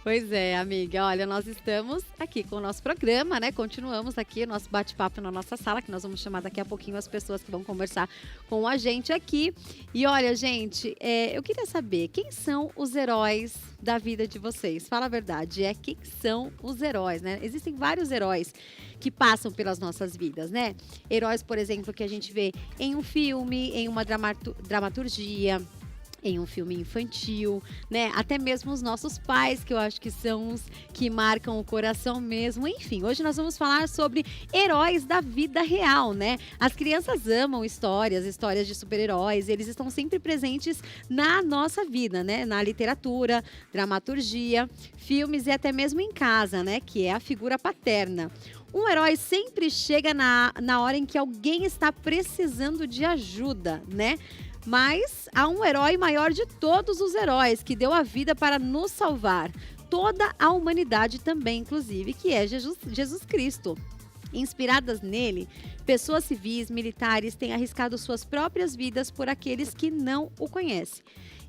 Pois é, amiga. Olha, nós estamos aqui com o nosso programa, né? Continuamos aqui o nosso bate-papo na nossa sala, que nós vamos chamar daqui a pouquinho as pessoas que vão conversar com a gente aqui. E olha, gente, eu queria saber quem são os heróis da vida de vocês. Fala a verdade, quem são os heróis, né? Existem vários heróis que passam pelas nossas vidas, né? Heróis, por exemplo, que a gente vê em um filme, em uma dramaturgia, em um filme infantil, né? Até mesmo os nossos pais, que eu acho que são os que marcam o coração mesmo. Enfim, hoje nós vamos falar sobre heróis da vida real, né? As crianças amam histórias de super-heróis, eles estão sempre presentes na nossa vida, né? Na literatura, dramaturgia, filmes e até mesmo em casa, né? Que é a figura paterna. Um herói sempre chega na hora em que alguém está precisando de ajuda, né? Mas há um herói maior de todos os heróis, que deu a vida para nos salvar. Toda a humanidade também, inclusive, que é Jesus Cristo. Inspiradas nele, pessoas civis, militares têm arriscado suas próprias vidas por aqueles que não o conhecem.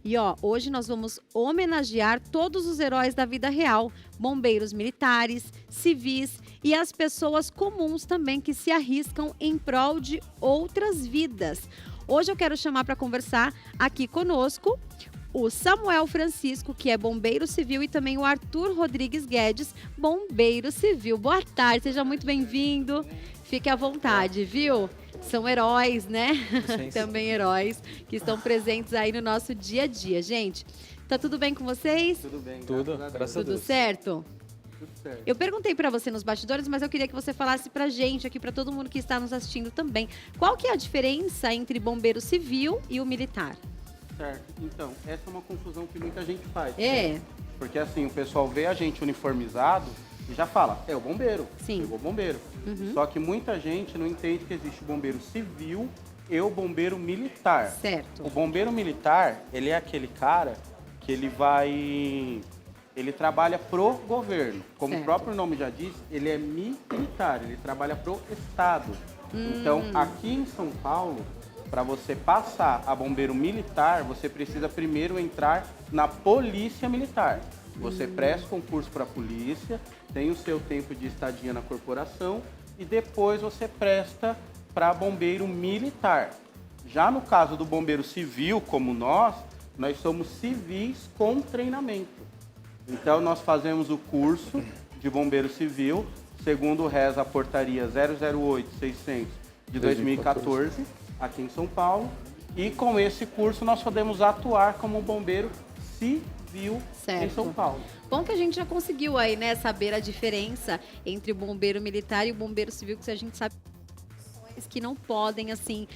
E hoje nós vamos homenagear todos os heróis da vida real, bombeiros militares, civis e as pessoas comuns também que se arriscam em prol de outras vidas. Hoje eu quero chamar para conversar aqui conosco o Samuel Francisco, que é bombeiro civil, e também o Arthur Rodrigues Guedes, bombeiro civil. Boa tarde, seja muito bem-vindo. Fique à vontade, viu? São heróis, né? Sim. Também heróis que estão presentes aí no nosso dia a dia. Gente, tá tudo bem com vocês? Tudo bem, tudo, graças a Deus. Tudo certo? Tudo certo. Eu perguntei para você nos bastidores, mas eu queria que você falasse pra gente aqui, para todo mundo que está nos assistindo também. Qual que é a diferença entre bombeiro civil e o militar? Certo. Então, essa é uma confusão que muita gente faz. É. Porque assim, o pessoal vê a gente uniformizado e já fala, é o bombeiro. Sim. Chegou o bombeiro. Só que muita gente não entende que existe o bombeiro civil e o bombeiro militar. Certo. O bombeiro militar, ele é aquele cara que ele trabalha pro governo. Como Certo. o próprio nome já diz, ele é militar, ele trabalha pro Estado. Então, aqui em São Paulo, para você passar a bombeiro militar, você precisa primeiro entrar na polícia militar. Você presta concurso para a polícia, tem o seu tempo de estadia na corporação e depois você presta para bombeiro militar. Já no caso do bombeiro civil, como nós somos civis com treinamento. Então, nós fazemos o curso de bombeiro civil, segundo reza a portaria 008-600 de 2014, aqui em São Paulo. E com esse curso, nós podemos atuar como bombeiro civil em São Paulo. Bom que a gente já conseguiu aí, né, saber a diferença entre o bombeiro militar e o bombeiro civil, que a gente sabe que não podem, assim,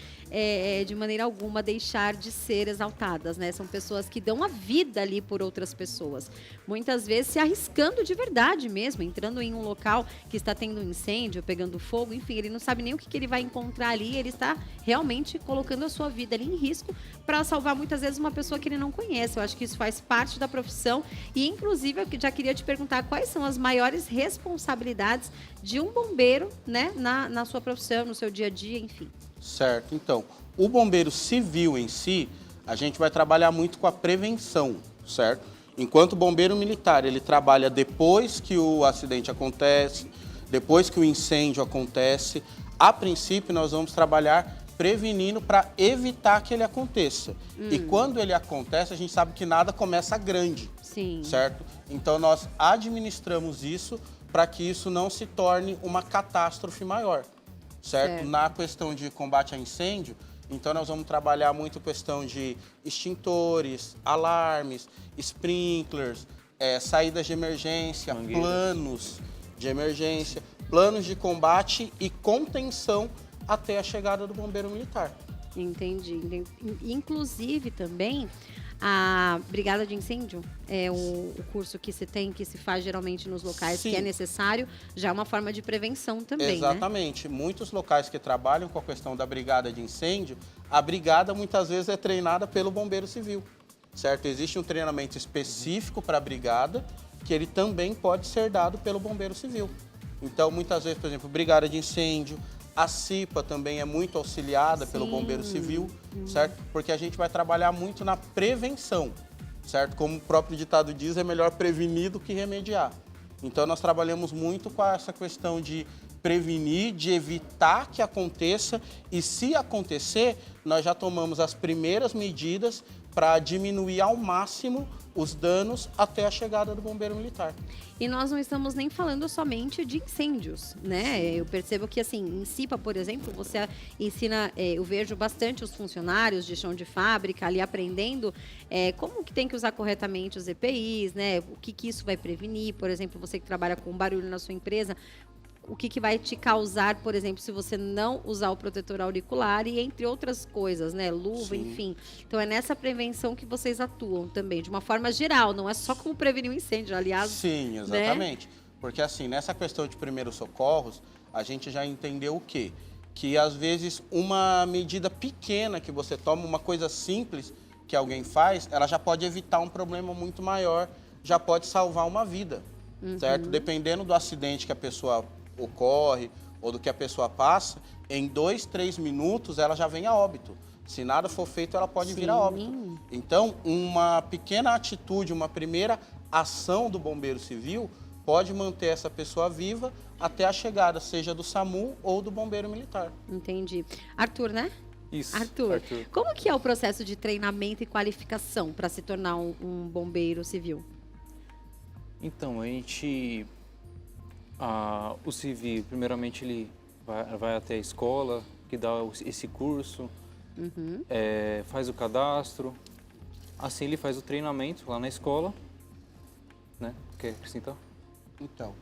de maneira alguma deixar de ser exaltadas, né? São pessoas que dão a vida ali por outras pessoas. Muitas vezes se arriscando de verdade mesmo, entrando em um local que está tendo um incêndio, pegando fogo, enfim, ele não sabe nem o que ele vai encontrar ali, ele está realmente colocando a sua vida ali em risco para salvar muitas vezes uma pessoa que ele não conhece. Eu acho que isso faz parte da profissão e, inclusive, eu já queria te perguntar quais são as maiores responsabilidades de um bombeiro, né, na sua profissão, no seu dia a dia, enfim. Certo. Então, o bombeiro civil em si, a gente vai trabalhar muito com a prevenção, certo? Enquanto o bombeiro militar, ele trabalha depois que o acidente acontece, depois que o incêndio acontece. A princípio, nós vamos trabalhar prevenindo para evitar que ele aconteça. E quando ele acontece, a gente sabe que nada começa grande, Sim. certo? Então, nós administramos isso para que isso não se torne uma catástrofe maior. Certo? Na questão de combate a incêndio, então nós vamos trabalhar muito questão de extintores, alarmes, sprinklers, saídas de emergência, planos de emergência, planos de combate e contenção até a chegada do bombeiro militar. Entendi. Inclusive também a brigada de incêndio é o curso que se tem, que se faz geralmente nos locais. Sim. Que é necessário, já é uma forma de prevenção também, exatamente, né? Muitos locais que trabalham com a questão da brigada de incêndio, a brigada muitas vezes é treinada pelo bombeiro civil, certo? Existe um treinamento específico para a brigada, que ele também pode ser dado pelo bombeiro civil. Então, muitas vezes, por exemplo, brigada de incêndio, a CIPA também é muito auxiliada pelo bombeiro civil, certo? Porque a gente vai trabalhar muito na prevenção. certo? Como o próprio ditado diz, é melhor prevenir do que remediar. Então, nós trabalhamos muito com essa questão de prevenir, de evitar que aconteça e, se acontecer, nós já tomamos as primeiras medidas para diminuir ao máximo os danos até a chegada do bombeiro militar. E nós não estamos nem falando somente de incêndios, né? Eu percebo que, assim, em CIPA, por exemplo, você ensina, eu vejo bastante os funcionários de chão de fábrica ali aprendendo como que tem que usar corretamente os EPIs, né? O que isso vai prevenir, por exemplo, você que trabalha com barulho na sua empresa, o que vai te causar, por exemplo, se você não usar o protetor auricular e entre outras coisas, né? Luva, Sim. enfim. Então é nessa prevenção que vocês atuam também, de uma forma geral, não é só como prevenir um incêndio, aliás. Sim, exatamente. Né? Porque assim, nessa questão de primeiros socorros, a gente já entendeu o quê? Que às vezes uma medida pequena que você toma, uma coisa simples que alguém faz, ela já pode evitar um problema muito maior, já pode salvar uma vida, certo? Dependendo do acidente que a pessoa ocorre ou do que a pessoa passa, em 2, 3 minutos ela já vem a óbito. Se nada for feito, ela pode vir a óbito. Então, uma pequena atitude, uma primeira ação do bombeiro civil pode manter essa pessoa viva até a chegada, seja do SAMU ou do bombeiro militar. Entendi. Arthur, né? Isso. Arthur, como que é o processo de treinamento e qualificação para se tornar um bombeiro civil? Então, a gente... o civil, primeiramente, ele vai até a escola, que dá esse curso, faz o cadastro, assim ele faz o treinamento lá na escola, né? Quer acrescentar? Então,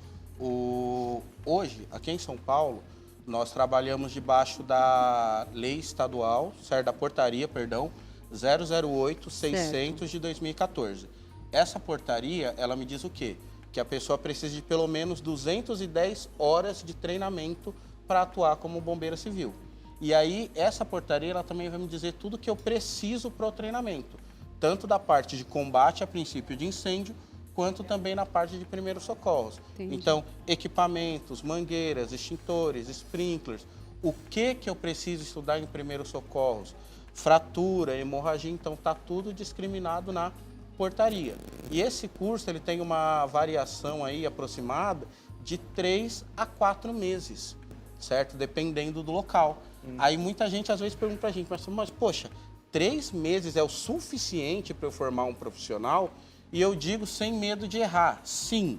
hoje, aqui em São Paulo, nós trabalhamos debaixo da lei estadual, certo? Da portaria, perdão, 008-600 de 2014. Essa portaria, ela me diz o quê? Que a pessoa precisa de pelo menos 210 horas de treinamento para atuar como bombeiro civil. E aí, essa portaria ela também vai me dizer tudo que eu preciso para o treinamento, tanto da parte de combate a princípio de incêndio, quanto também na parte de primeiros socorros. Entendi. Então, equipamentos, mangueiras, extintores, sprinklers, o que eu preciso estudar em primeiros socorros, fratura, hemorragia, então está tudo discriminado na portaria. E esse curso ele tem uma variação aí aproximada de 3 a 4 meses, certo? Dependendo do local. Aí muita gente às vezes pergunta pra gente, mas poxa, 3 meses é o suficiente para eu formar um profissional? E eu digo sem medo de errar, sim,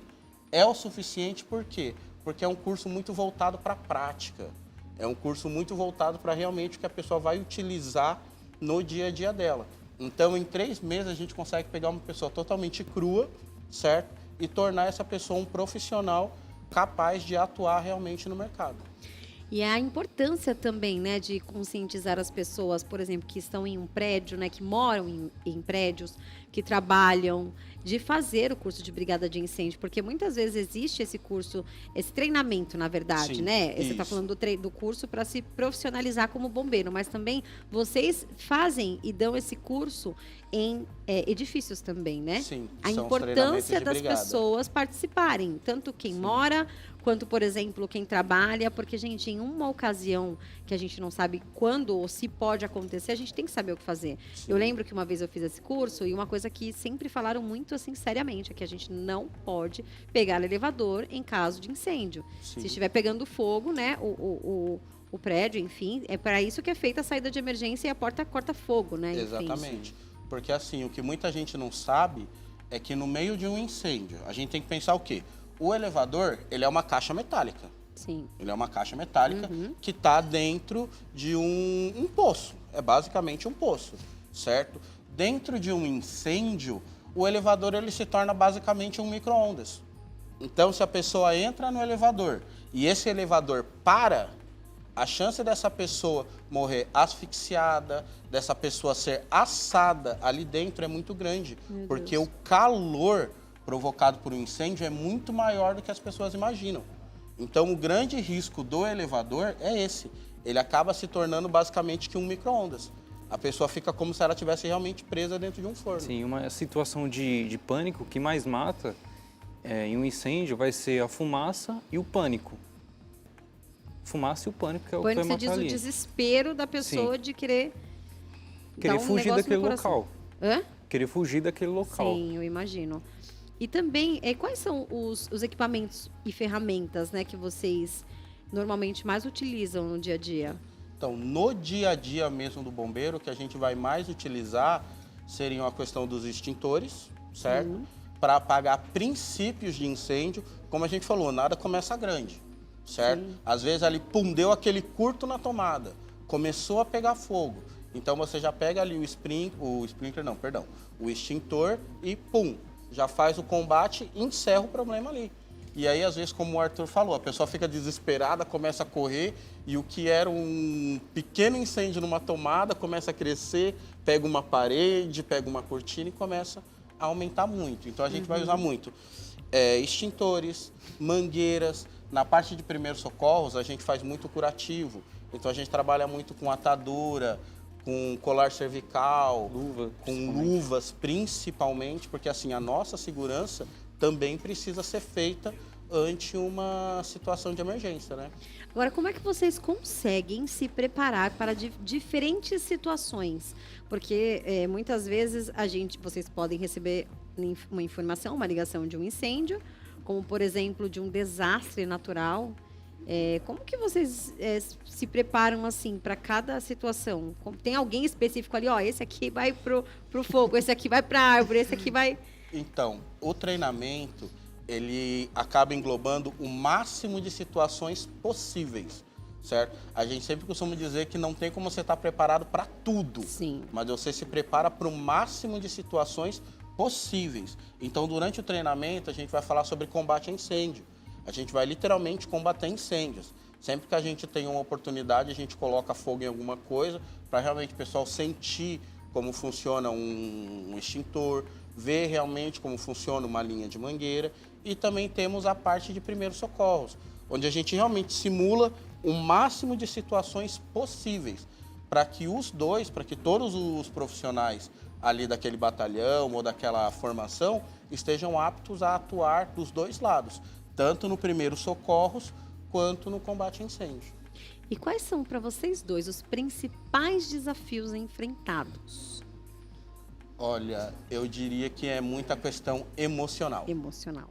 é o suficiente. Por quê? Porque é um curso muito voltado para a prática. É um curso muito voltado para realmente o que a pessoa vai utilizar no dia a dia dela. Então, em 3 meses, a gente consegue pegar uma pessoa totalmente crua, certo? E tornar essa pessoa um profissional capaz de atuar realmente no mercado. E a importância também, né, de conscientizar as pessoas, por exemplo, que estão em um prédio, né, que moram em prédios, que trabalham, de fazer o curso de brigada de incêndio, porque muitas vezes existe esse curso, esse treinamento, na verdade, Sim, né? Você está isso. falando do curso para se profissionalizar como bombeiro, mas também vocês fazem e dão esse curso em edifícios também, né? Sim, A são os importância treinamentos de das brigada. pessoas participarem, tanto quem mora, quanto, por exemplo, quem trabalha, porque, gente, em uma ocasião que a gente não sabe quando ou se pode acontecer, a gente tem que saber o que fazer. Sim. Eu lembro que uma vez eu fiz esse curso e uma coisa que sempre falaram muito, assim, seriamente, é que a gente não pode pegar elevador em caso de incêndio. Sim. Se estiver pegando fogo, né, o prédio, enfim, é para isso que é feita a saída de emergência e a porta corta fogo, né? Enfim. Exatamente. Porque assim, o que muita gente não sabe é que no meio de um incêndio, a gente tem que pensar o quê? O elevador, ele é uma caixa metálica. Sim. Ele é uma caixa metálica que está dentro de um poço. É basicamente um poço, certo? Dentro de um incêndio, o elevador ele se torna basicamente um micro-ondas. Então, se a pessoa entra no elevador e esse elevador para, a chance dessa pessoa morrer asfixiada, dessa pessoa ser assada ali dentro é muito grande. Meu Porque Deus. o calor provocado por um incêndio é muito maior do que as pessoas imaginam. Então, o grande risco do elevador é esse. Ele acaba se tornando basicamente que um micro-ondas. A pessoa fica como se ela estivesse realmente presa dentro de um forno. Sim, uma situação de pânico que mais mata em um incêndio vai ser a fumaça e o pânico. Fumaça e o pânico, que é o que vai Quando você matar diz o ali. desespero da pessoa de querer dar um Fugir negócio daquele no coração. local. Hã? querer fugir daquele local. Sim, eu imagino. E também, quais são os equipamentos e ferramentas, né, que vocês normalmente mais utilizam no dia a dia? Então, no dia a dia mesmo do bombeiro, o que a gente vai mais utilizar seriam a questão dos extintores, certo? Para apagar princípios de incêndio. Como a gente falou, nada começa grande, certo? Sim. Às vezes ali, pum, deu aquele curto na tomada, começou a pegar fogo. Então você já pega ali o extintor e pum, já faz o combate e encerra o problema ali. E aí, às vezes, como o Arthur falou, a pessoa fica desesperada, começa a correr e o que era um pequeno incêndio numa tomada começa a crescer, pega uma parede, pega uma cortina e começa a aumentar muito. Então a gente vai usar muito extintores, mangueiras. Na parte de primeiros socorros, a gente faz muito curativo. Então a gente trabalha muito com atadura, com colar cervical, com luvas principalmente, porque assim, a nossa segurança também precisa ser feita ante uma situação de emergência, né? Agora, como é que vocês conseguem se preparar para diferentes situações? Porque muitas vezes vocês podem receber uma informação, uma ligação de um incêndio, como por exemplo de um desastre natural. Como que vocês se preparam assim para cada situação? Tem alguém específico ali, ó, esse aqui vai pro fogo, esse aqui vai para a árvore, esse aqui vai... Então, o treinamento, ele acaba englobando o máximo de situações possíveis, certo? A gente sempre costuma dizer que não tem como você estar preparado para tudo. Sim. Mas você se prepara para o máximo de situações possíveis. Então, durante o treinamento, a gente vai falar sobre combate a incêndio. A gente vai literalmente combater incêndios. Sempre que a gente tem uma oportunidade, a gente coloca fogo em alguma coisa para realmente o pessoal sentir como funciona um extintor, ver realmente como funciona uma linha de mangueira. E também temos a parte de primeiros socorros, onde a gente realmente simula o máximo de situações possíveis para que todos os profissionais ali daquele batalhão ou daquela formação estejam aptos a atuar dos dois lados, tanto no primeiros socorros quanto no combate a incêndio. E quais são para vocês dois os principais desafios enfrentados? Olha, eu diria que é muita questão emocional. Emocional.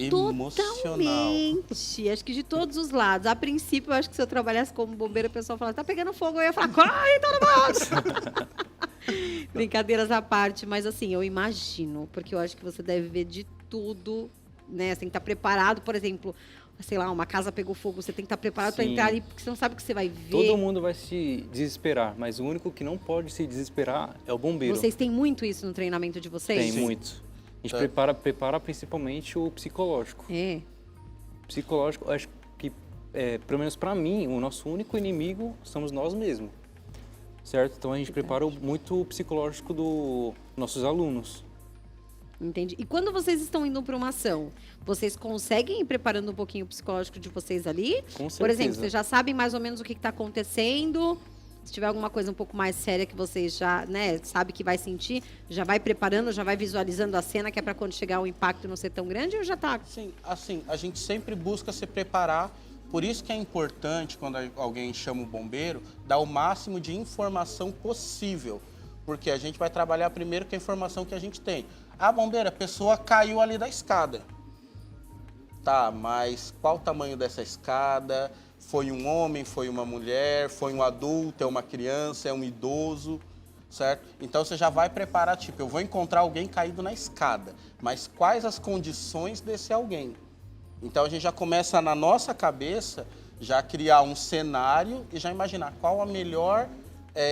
Totalmente. Acho que de todos os lados. A princípio, eu acho que se eu trabalhasse como bombeiro, o pessoal falasse, tá pegando fogo, eu ia falar, corre, todo mundo! Brincadeiras à parte, mas assim, eu imagino, porque eu acho que você deve ver de tudo, né? Você tem que estar preparado, por exemplo, sei lá, uma casa pegou fogo, você tem que estar preparado para entrar ali, porque você não sabe o que você vai ver. Todo mundo vai se desesperar, mas o único que não pode se desesperar é o bombeiro. Vocês têm muito isso no treinamento de vocês? Tem muito. A gente prepara principalmente o psicológico. Psicológico, acho que, pelo menos para mim, o nosso único inimigo somos nós mesmos. Certo? Então a gente prepara muito o psicológico dos nossos alunos. Entendi. E quando vocês estão indo para uma ação, vocês conseguem ir preparando um pouquinho o psicológico de vocês ali? Com certeza. Por exemplo, vocês já sabem mais ou menos o que está acontecendo. Se tiver alguma coisa um pouco mais séria que vocês já, sabe que vai sentir, já vai preparando, já vai visualizando a cena, que é para quando chegar o impacto não ser tão grande, ou já está? Sim, assim, a gente sempre busca se preparar. Por isso que é importante, quando alguém chama o bombeiro, dar o máximo de informação possível. Porque a gente vai trabalhar primeiro com a informação que a gente tem. Ah, bombeiro, a pessoa caiu ali da escada. Tá, mas qual o tamanho dessa escada? Foi um homem, foi uma mulher, foi um adulto, é uma criança, é um idoso, certo? Então você já vai preparar, tipo, eu vou encontrar alguém caído na escada, mas quais as condições desse alguém? Então a gente já começa na nossa cabeça, já criar um cenário e já imaginar qual a melhor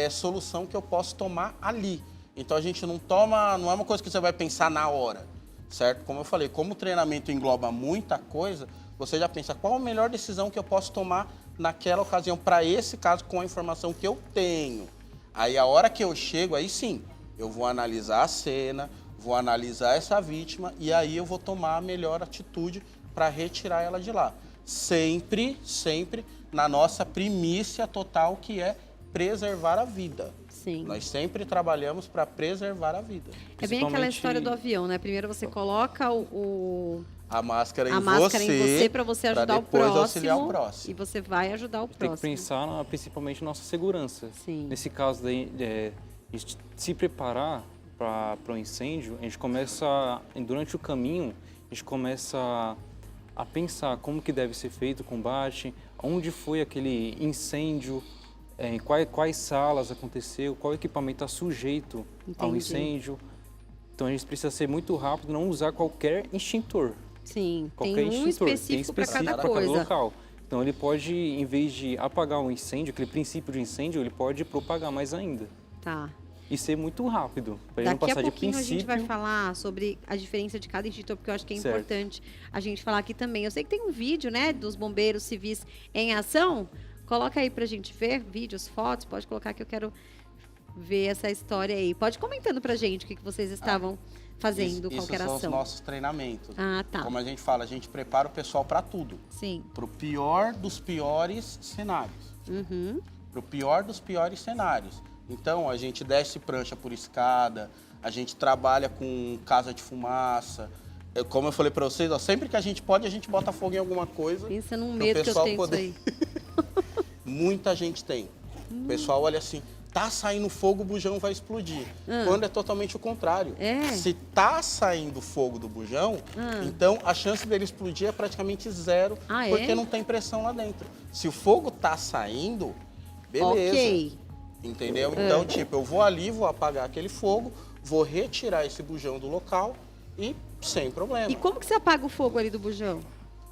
solução que eu posso tomar ali. Então a gente não é uma coisa que você vai pensar na hora, certo? Como eu falei, como o treinamento engloba muita coisa, você já pensa qual a melhor decisão que eu posso tomar naquela ocasião, para esse caso, com a informação que eu tenho. Aí a hora que eu chego, aí sim, eu vou analisar a cena, vou analisar essa vítima e aí eu vou tomar a melhor atitude para retirar ela de lá. Sempre, sempre na nossa primícia total, que é preservar a vida. Sim. Nós sempre trabalhamos para preservar a vida. É bem aquela história do avião, né? Primeiro você coloca a máscara em você para você ajudar auxiliar o próximo. E você vai ajudar o próximo. Tem que pensar principalmente na nossa segurança. Sim. Nesse caso daí, se preparar para o incêndio, a gente começa, durante o caminho, a gente começa a pensar como que deve ser feito o combate, onde foi aquele incêndio, em quais salas aconteceu, qual equipamento está sujeito ao Entendi. incêndio. Então a gente precisa ser muito rápido, não usar qualquer extintor. Sim, Qualquer tem um extintor, específico para cada pra coisa. local. Então ele pode, em vez de apagar um incêndio, aquele princípio de incêndio, ele pode propagar mais ainda. Tá. E ser muito rápido, para ele não Daqui a passar de pouquinho a gente princípio. vai falar sobre a diferença de cada extintor, porque eu acho que é Certo. importante a gente falar aqui também. Eu sei que tem um vídeo, né, dos bombeiros civis em ação. Coloca aí pra gente ver vídeos, fotos, pode colocar que eu quero ver essa história aí. Pode comentando pra gente o que vocês estavam fazendo, qual Isso que era a são os ação. nossos treinamentos. Ah, tá. Como a gente fala, a gente prepara o pessoal para tudo. Sim. Para o pior dos piores cenários. Uhum. Para o pior dos piores cenários. Então, a gente desce prancha por escada, a gente trabalha com casa de fumaça. Como eu falei para vocês, ó, sempre que a gente pode, a gente bota fogo em alguma coisa. Pensa num pro medo que eu pessoal tenho poder- disso aí. Muita gente tem. O pessoal olha assim, tá saindo fogo, o bujão vai explodir. Quando é totalmente o contrário. É? Se tá saindo fogo do bujão, então a chance dele explodir é praticamente zero, Ah, é? porque não tem pressão lá dentro. Se o fogo tá saindo, beleza. Ok. Entendeu? Então, tipo, eu vou ali, vou apagar aquele fogo, vou retirar esse bujão do local e sem problema. E como que você apaga o fogo ali do bujão?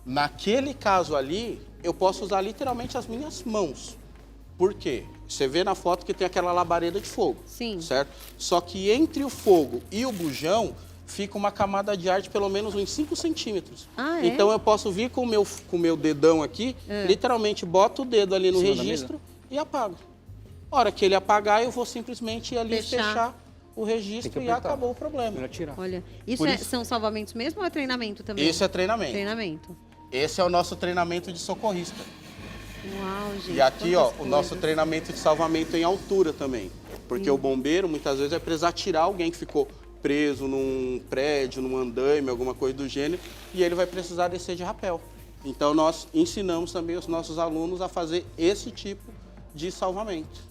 Naquele caso ali, eu posso usar literalmente as minhas mãos. Por quê? Você vê na foto que tem aquela labareda de fogo. Sim. Certo? Só que entre o fogo e o bujão fica uma camada de ar de pelo menos uns 5 centímetros. Ah, é? Então eu posso vir com o meu dedão aqui, literalmente boto o dedo ali no Em cima da registro e apago. A hora que ele apagar, eu vou simplesmente ir ali Fechar. fechar o registro Tem que e apertar. acabou o problema. Melhor tirar. Olha, isso, Por isso- são salvamentos mesmo ou é treinamento também? Esse é treinamento. Treinamento. Esse é o nosso treinamento de socorrista. Uau, gente. E aqui, ó, quantas o nosso coisas. treinamento de salvamento em altura também. Porque o bombeiro, muitas vezes, vai precisar tirar alguém que ficou preso num prédio, num andaime, alguma coisa do gênero, e ele vai precisar descer de rapel. Então, nós ensinamos também os nossos alunos a fazer esse tipo de salvamento.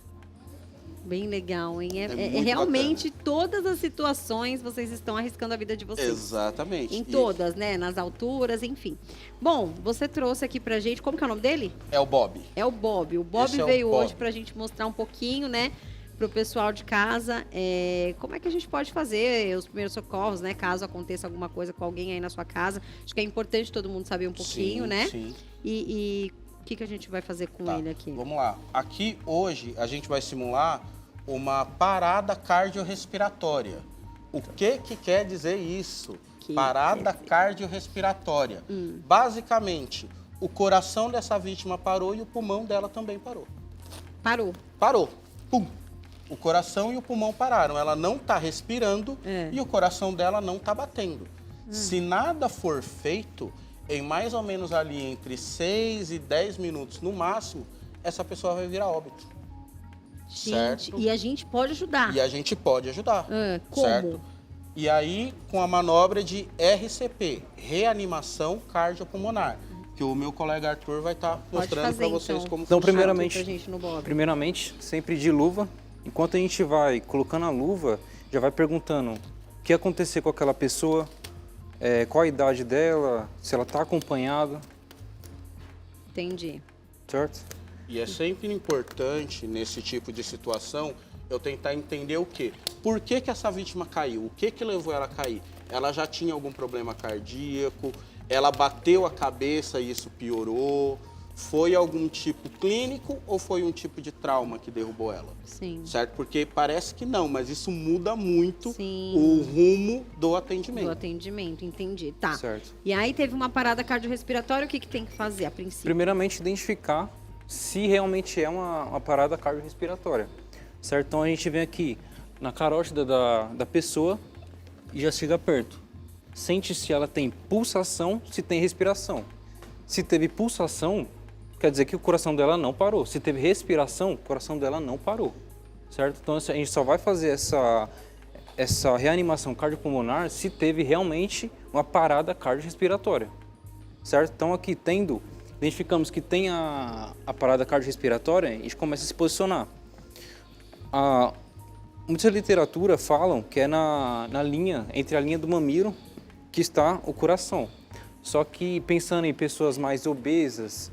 Bem legal, hein? É muito realmente todas as situações vocês estão arriscando a vida de vocês. Exatamente. Em E todas, né? Nas alturas, enfim. Bom, você trouxe aqui pra gente, como que é o nome dele? é o Bob. É o Bob. O Bob Esse é o veio Bob. hoje pra gente mostrar um pouquinho, né? Pro pessoal de casa, como é que a gente pode fazer os primeiros socorros, né? Caso aconteça alguma coisa com alguém aí na sua casa. Acho que é importante todo mundo saber um pouquinho, Sim, né? sim. E o que a gente vai fazer com Tá, ele aqui? vamos lá. Aqui, hoje, a gente vai simular uma parada cardiorrespiratória. O que quer dizer isso? Que Parada quer dizer? cardiorrespiratória. Basicamente, o coração dessa vítima parou e o pulmão dela também parou. Parou. Parou. Pum. O coração e o pulmão pararam. Ela não está respirando e o coração dela não está batendo. Se nada for feito, em mais ou menos ali entre 6 e 10 minutos no máximo, essa pessoa vai virar óbito. Gente, Certo? e a gente pode ajudar. E a gente pode ajudar. Como? Certo? E aí, com a manobra de RCP, reanimação cardiopulmonar, que o meu colega Arthur vai estar Pode mostrando fazer, para vocês então. como Então, funciona. primeiramente- Pra gente no Bob. Primeiramente, sempre de luva. Enquanto a gente vai colocando a luva, já vai perguntando o que aconteceu com aquela pessoa, qual a idade dela, se ela está acompanhada, Entendi. certo? E é sempre importante, nesse tipo de situação, eu tentar entender o quê? Por que essa vítima caiu? O que levou ela a cair? Ela já tinha algum problema cardíaco? Ela bateu a cabeça e isso piorou? Foi algum tipo clínico ou foi um tipo de trauma que derrubou ela? Sim. Certo? Porque parece que não, mas isso muda muito Sim. o rumo do atendimento. Do atendimento, entendi. Tá. Certo. E aí teve uma parada cardiorrespiratória, o que tem que fazer a princípio? Primeiramente, identificar se realmente é uma parada cardiorrespiratória, certo? Então, a gente vem aqui na carótida da pessoa e já chega perto. Sente se ela tem pulsação, se tem respiração. Se teve pulsação, quer dizer que o coração dela não parou. Se teve respiração, o coração dela não parou, certo? Então, a gente só vai fazer essa reanimação cardiopulmonar se teve realmente uma parada cardiorrespiratória, certo? Então, aqui identificamos que tem a parada cardiorrespiratória, a gente começa a se posicionar. muita literatura falam que é na linha, entre a linha do mamilo que está o coração. Só que pensando em pessoas mais obesas,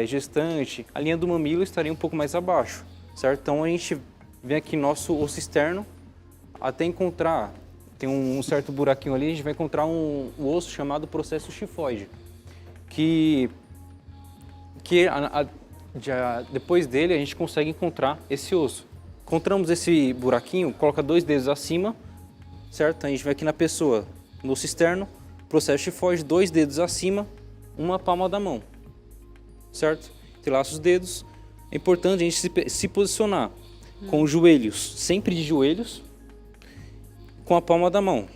gestante, a linha do mamilo estaria um pouco mais abaixo, certo? Então a gente vem aqui nosso osso externo até encontrar, tem um certo buraquinho ali, a gente vai encontrar um osso chamado processo chifoide, que depois dele a gente consegue encontrar esse osso. Encontramos esse buraquinho, coloca 2 dedos acima, certo? A gente vai aqui na pessoa, no osso externo, processo chifoide, 2 dedos acima, uma palma da mão, certo? Entrelaça os dedos. É importante a gente se posicionar com os joelhos, sempre de joelhos, com a palma da mão,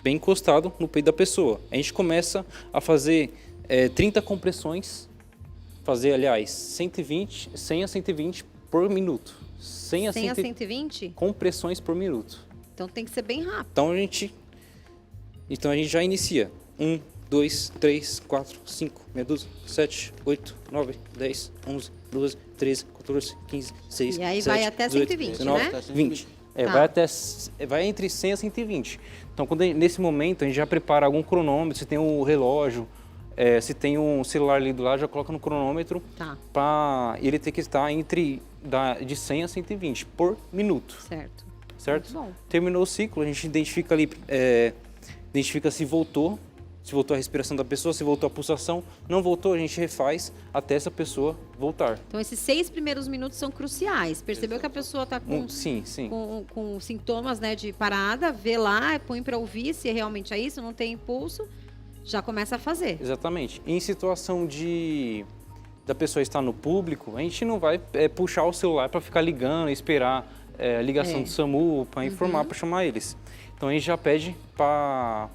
bem encostado no peito da pessoa. A gente começa a fazer 30 compressões, aliás, 100 a 120 por minuto. 100 a 120? Compressões por minuto. Então tem que ser bem rápido. Então a gente já inicia. 1, 2, 3, 4, 5, meia dúzia, 7, 8, 9, 10, 11, 12, 13, 14, 15, 16, E aí 17, vai até 18, 120, 19, né? 20. Tá. Vai entre 100 a 120. Então, nesse momento, a gente já prepara algum cronômetro, se tem um relógio, se tem um celular ali do lado, já coloca no cronômetro Tá. para ele ter que estar de 100 a 120 por minuto. Certo. Certo? Muito bom. Terminou o ciclo, a gente identifica ali, identifica se voltou a respiração da pessoa, se voltou a pulsação. Não voltou, a gente refaz até essa pessoa voltar. Então esses 6 primeiros minutos são cruciais. Percebeu que a pessoa está Sim. com sintomas, né, de parada, vê lá, põe para ouvir se realmente é isso, não tem impulso, já começa a fazer. Exatamente. Em situação da pessoa estar no público, a gente não vai puxar o celular para ficar ligando, esperar a ligação do SAMU para informar, para chamar eles. Então a gente já pede para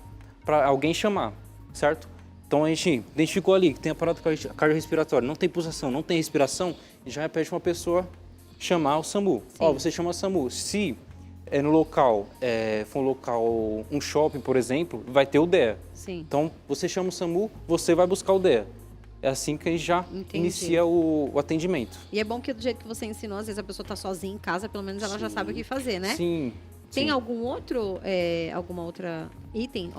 alguém chamar, certo? Então a gente identificou ali que tem aparato cardiorrespiratório, não tem pulsação, não tem respiração, já pede para uma pessoa chamar o SAMU. Você chama o SAMU. Se no local, for um local, um shopping, por exemplo, vai ter o DEA. Sim. Então você chama o SAMU, você vai buscar o DEA. É assim que a gente já inicia o atendimento. E é bom que do jeito que você ensinou, às vezes a pessoa está sozinha em casa, pelo menos ela já sabe o que fazer, né? Sim. Tem algum outro item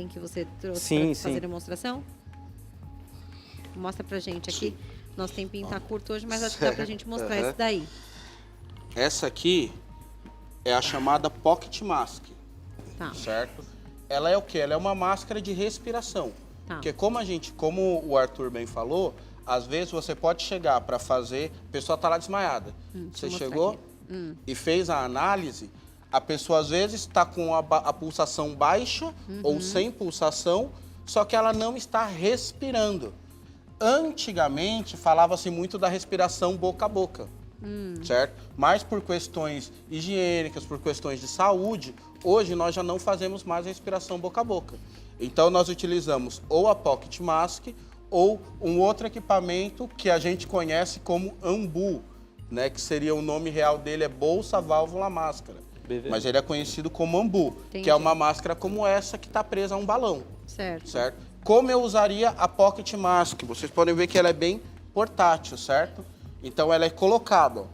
que você trouxe para fazer demonstração? Mostra pra gente aqui. Nosso tempinho tá curto hoje, mas acho que dá pra gente mostrar esse daí. Essa aqui é a chamada Pocket Mask, Tá. certo? Ela é o quê? Ela é uma máscara de respiração. Tá. Porque como o Arthur bem falou, às vezes você pode chegar para fazer, a pessoa tá lá desmaiada. Você chegou e fez a análise, a pessoa às vezes está com a pulsação baixa ou sem pulsação, só que ela não está respirando. Antigamente falava-se muito da respiração boca a boca, certo? Mas por questões higiênicas, por questões de saúde, hoje nós já não fazemos mais a respiração boca a boca. Então nós utilizamos ou a Pocket Mask ou um outro equipamento que a gente conhece como AMBU, né? Que seria o nome real dele, é Bolsa Válvula Máscara. Mas ele é conhecido como AMBU, que é uma máscara como essa que está presa a um balão. Certo? Como eu usaria a Pocket Mask? Vocês podem ver que ela é bem portátil, certo? Então ela é colocada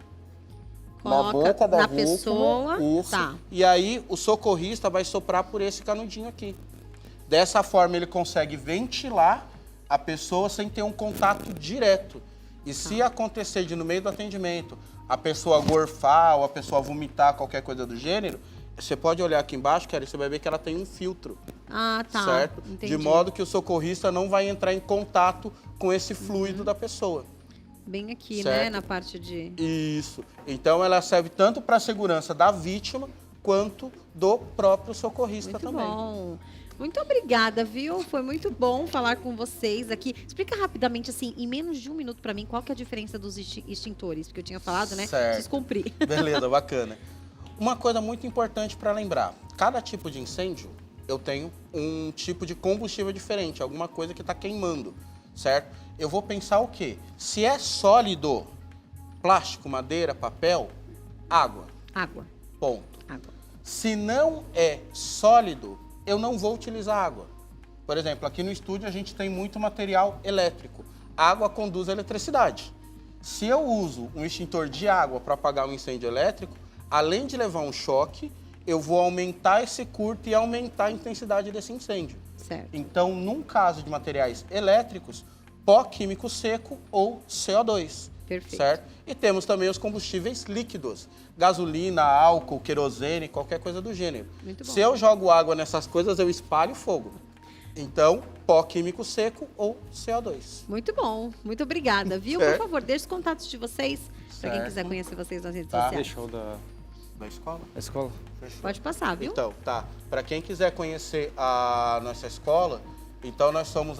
na boca da vítima, pessoa. Isso. Tá. E aí o socorrista vai soprar por esse canudinho aqui. Dessa forma ele consegue ventilar a pessoa sem ter um contato direto. E se acontecer no meio do atendimento, a pessoa gorfar ou a pessoa vomitar, qualquer coisa do gênero, você pode olhar aqui embaixo, Kelly, você vai ver que ela tem um filtro. Ah, tá. Certo? Entendi. De modo que o socorrista não vai entrar em contato com esse fluido da pessoa. Bem aqui, Certo. né? Na parte de... Isso. Então ela serve tanto para a segurança da vítima quanto do próprio socorrista Muito também. bom. Muito obrigada, viu? Foi muito bom falar com vocês aqui. Explica rapidamente, assim, em menos de 1 minuto para mim, qual que é a diferença dos extintores? Porque eu tinha falado, né? Certo. Preciso cumprir. Beleza, bacana. Uma coisa muito importante para lembrar, cada tipo de incêndio, eu tenho um tipo de combustível diferente, alguma coisa que está queimando, certo? Eu vou pensar o quê? Se é sólido, plástico, madeira, papel, água. Água. Ponto. Água. Se não é sólido, eu não vou utilizar água. Por exemplo, aqui no estúdio a gente tem muito material elétrico. Água conduz a eletricidade. Se eu uso um extintor de água para apagar um incêndio elétrico, além de levar um choque, eu vou aumentar esse curto e aumentar a intensidade desse incêndio. Certo. Então, num caso de materiais elétricos, pó químico seco ou CO2. Perfeito. Certo? E temos também os combustíveis líquidos, gasolina, álcool, querosene, qualquer coisa do gênero. Muito bom. Se eu jogo água nessas coisas, eu espalho fogo. Então, pó químico seco ou CO2. Muito bom, muito obrigada, viu? Certo. Por favor, deixe os contatos de vocês, para quem Certo. quiser conhecer vocês nas redes Tá. sociais. Deixa o da Da escola? escola. Pode passar, viu? Então, tá. Para quem quiser conhecer a nossa escola, então nós somos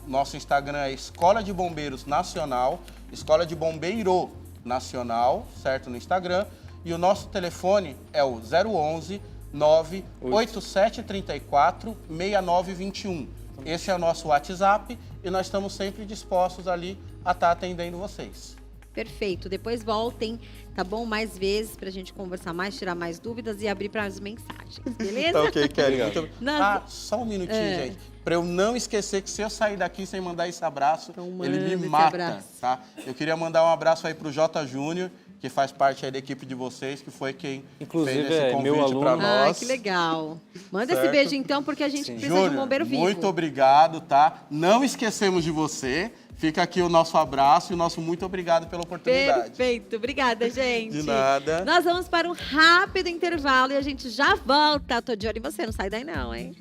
nosso Instagram é Escola de Bombeiros Nacional, Escola de Bombeiro Nacional, certo? No Instagram. E o nosso telefone é o 011 98734 6921. Esse é o nosso WhatsApp e nós estamos sempre dispostos ali a estar atendendo vocês. Perfeito. Depois voltem, tá bom? Mais vezes pra gente conversar mais, tirar mais dúvidas e abrir para as mensagens, beleza? Tá ok, Kelly. Obrigado. Muito... Nós- Ah, só um minutinho, gente. Pra eu não esquecer que se eu sair daqui sem mandar esse abraço, Então ele manda me esse mata, abraço. tá? Eu queria mandar um abraço aí pro J. Júnior, que faz parte aí da equipe de vocês, que foi quem Inclusive, fez esse é meu convite pra aluno. Ai, nós. que legal. Manda esse Certo. beijo então, porque a gente Sim. precisa de um Júnior, bombeiro vivo. muito obrigado, tá? Não esquecemos de você. Fica aqui o nosso abraço e o nosso muito obrigado pela oportunidade. Perfeito. Obrigada, gente. De nada. Nós vamos para um rápido intervalo e a gente já volta. Tô de olho em você, não sai daí não, hein?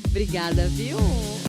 Obrigada, viu?